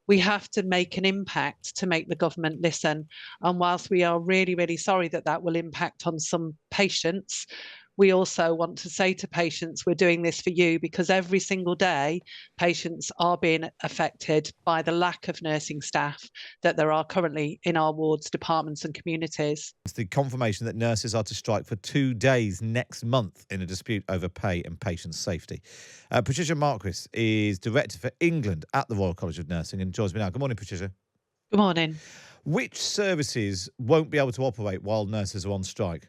We have to make an impact to make the government listen. And whilst we are really, really sorry that that will impact on some patients, we also want to say to patients, we're doing this for you because every single day patients are being affected by the lack of nursing staff that there are currently in our wards, departments and communities. It's the confirmation that nurses are to strike for 2 days next month in a dispute over pay and patient safety. Patricia Marquis is Director for England at the Royal College of Nursing and joins me now. Good morning, Patricia. Good morning. Which services won't be able to operate while nurses are on strike?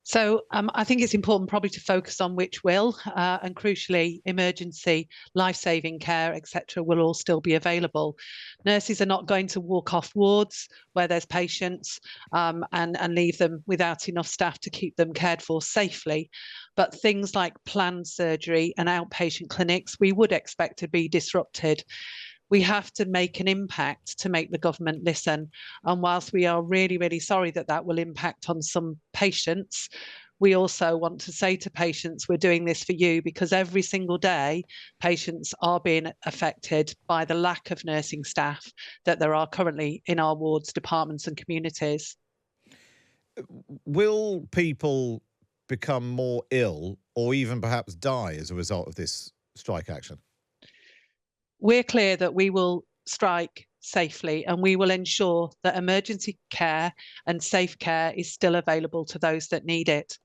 So I think it's important probably to focus on which will, and crucially, emergency, life-saving care, etc., will all still be available. Nurses are not going to walk off wards where there's patients and leave them without enough staff to keep them cared for safely. But things like planned surgery and outpatient clinics, we would expect to be disrupted. We have to make an impact to make the government listen. And whilst we are really, really sorry that that will impact on some patients, we also want to say to patients, we're doing this for you because every single day patients are being affected by the lack of nursing staff that there are currently in our wards, departments and communities. Will people become more ill or even perhaps die as a result of this strike action? We're clear that we will strike safely and we will ensure that emergency care and safe care is still available to those that need it.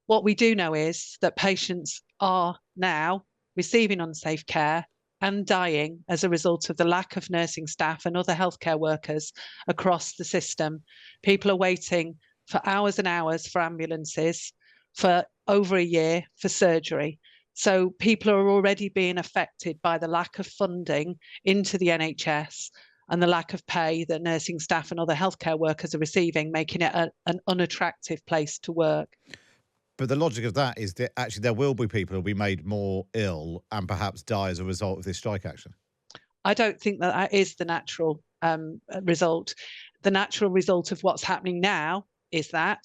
What we do know is that patients are now receiving unsafe care and dying as a result of the lack of nursing staff and other healthcare workers across the system. People are waiting for hours and hours for ambulances, for over a year for surgery. So people are already being affected by the lack of funding into the NHS and the lack of pay that nursing staff and other healthcare workers are receiving, making it an unattractive place to work. But the logic of that is that actually there will be people who will be made more ill and perhaps die as a result of this strike action. I don't think that that is the natural result. The natural result of what's happening now is that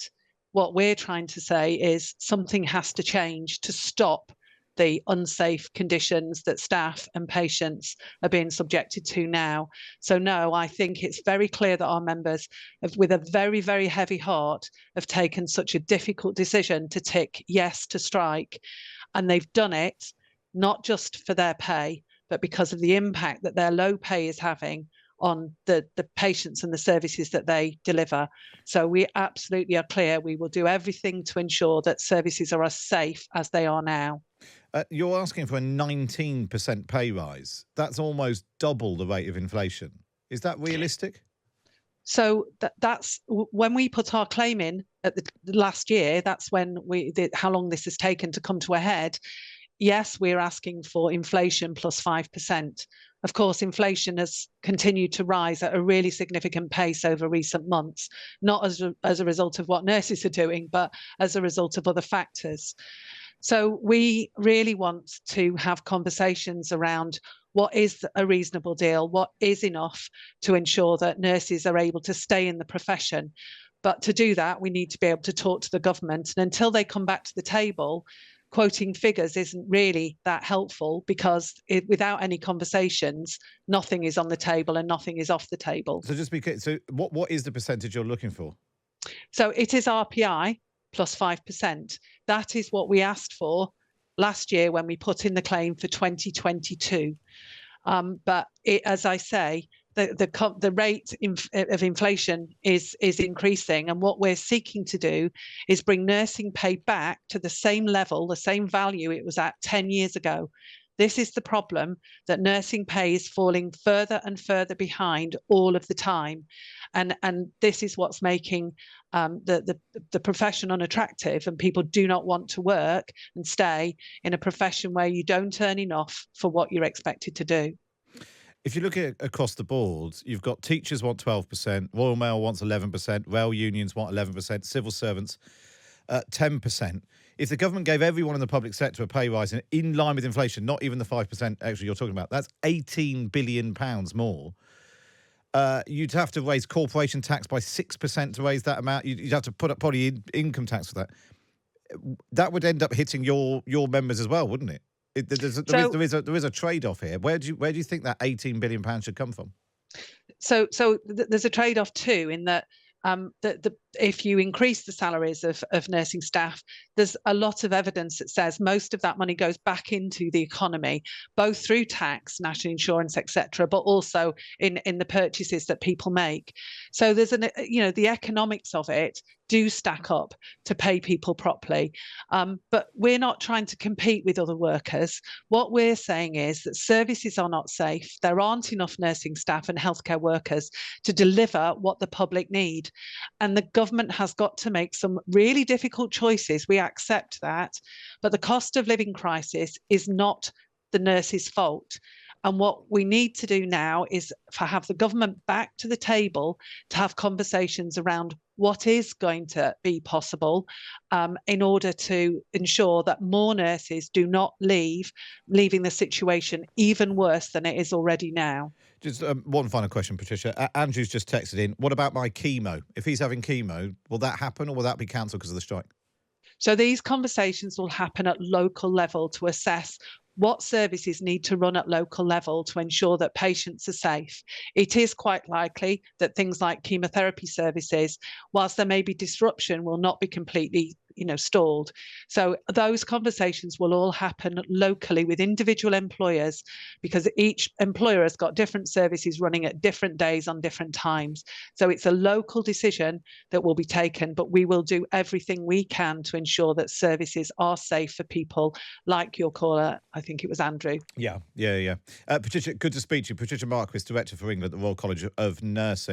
what we're trying to say is something has to change to stop the unsafe conditions that staff and patients are being subjected to now. So no, I think it's very clear that our members have, with a very, very heavy heart, have taken such a difficult decision to tick yes to strike. And they've done it not just for their pay, but because of the impact that their low pay is having on the patients and the services that they deliver. So we absolutely are clear we will do everything to ensure that services are as safe as they are now. You're asking for a 19% pay rise. That's almost double the rate of inflation. Is that realistic? So that's when we put our claim in at the last year. That's when how long this has taken to come to a head. Yes, we're asking for inflation plus 5%. Of course, inflation has continued to rise at a really significant pace over recent months, not as a result of what nurses are doing, but as a result of other factors. So we really want to have conversations around what is a reasonable deal, what is enough to ensure that nurses are able to stay in the profession. But to do that, we need to be able to talk to the government. And until they come back to the table, quoting figures isn't really that helpful because without any conversations, nothing is on the table and nothing is off the table. So just be clear. So what is the percentage you're looking for? So it is RPI plus 5%. That is what we asked for last year when we put in the claim for 2022. But as I say, the rate of inflation is increasing, and what we're seeking to do is bring nursing pay back to the same level, the same value it was at 10 years ago. This is the problem, that nursing pay is falling further and further behind all of the time. And this is what's making the profession unattractive, and people do not want to work and stay in a profession where you don't earn enough for what you're expected to do. If you look at across the board, you've got teachers want 12%, Royal Mail wants 11%, rail unions want 11%, civil servants 10%. If the government gave everyone in the public sector a pay rise in line with inflation, not even the 5% extra you're talking about, that's £18 billion more. You'd have to raise corporation tax by 6% to raise that amount. You'd have to put up probably income tax for that. That would end up hitting your members as well, wouldn't it? So There is a trade-off here. Where do you think that £18 billion should come from? There's a trade-off too, in that if you increase the salaries of nursing staff, there's a lot of evidence that says most of that money goes back into the economy, both through tax, national insurance, etc., but also in the purchases that people make. So there's the economics of it do stack up to pay people properly. But we're not trying to compete with other workers. What we're saying is that services are not safe. There aren't enough nursing staff and healthcare workers to deliver what the public need. And the government has got to make some really difficult choices. We accept that. But the cost of living crisis is not the nurses' fault. And what we need to do now is have the government back to the table to have conversations around what is going to be possible, in order to ensure that more nurses do not leaving the situation even worse than it is already now. Just one final question, Patricia. Andrew's just texted in. What about my chemo? If he's having chemo, will that happen, or will that be cancelled because of the strike? So these conversations will happen at local level to assess what services need to run at local level to ensure that patients are safe. It is quite likely that things like chemotherapy services, whilst there may be disruption, will not be completely stalled. So those conversations will all happen locally with individual employers, because each employer has got different services running at different days on different times. So it's a local decision that will be taken, but we will do everything we can to ensure that services are safe for people like your caller. I think it was Andrew. Yeah. Patricia, good to speak to you. Patricia Marquis, Director for England at the Royal College of Nursing.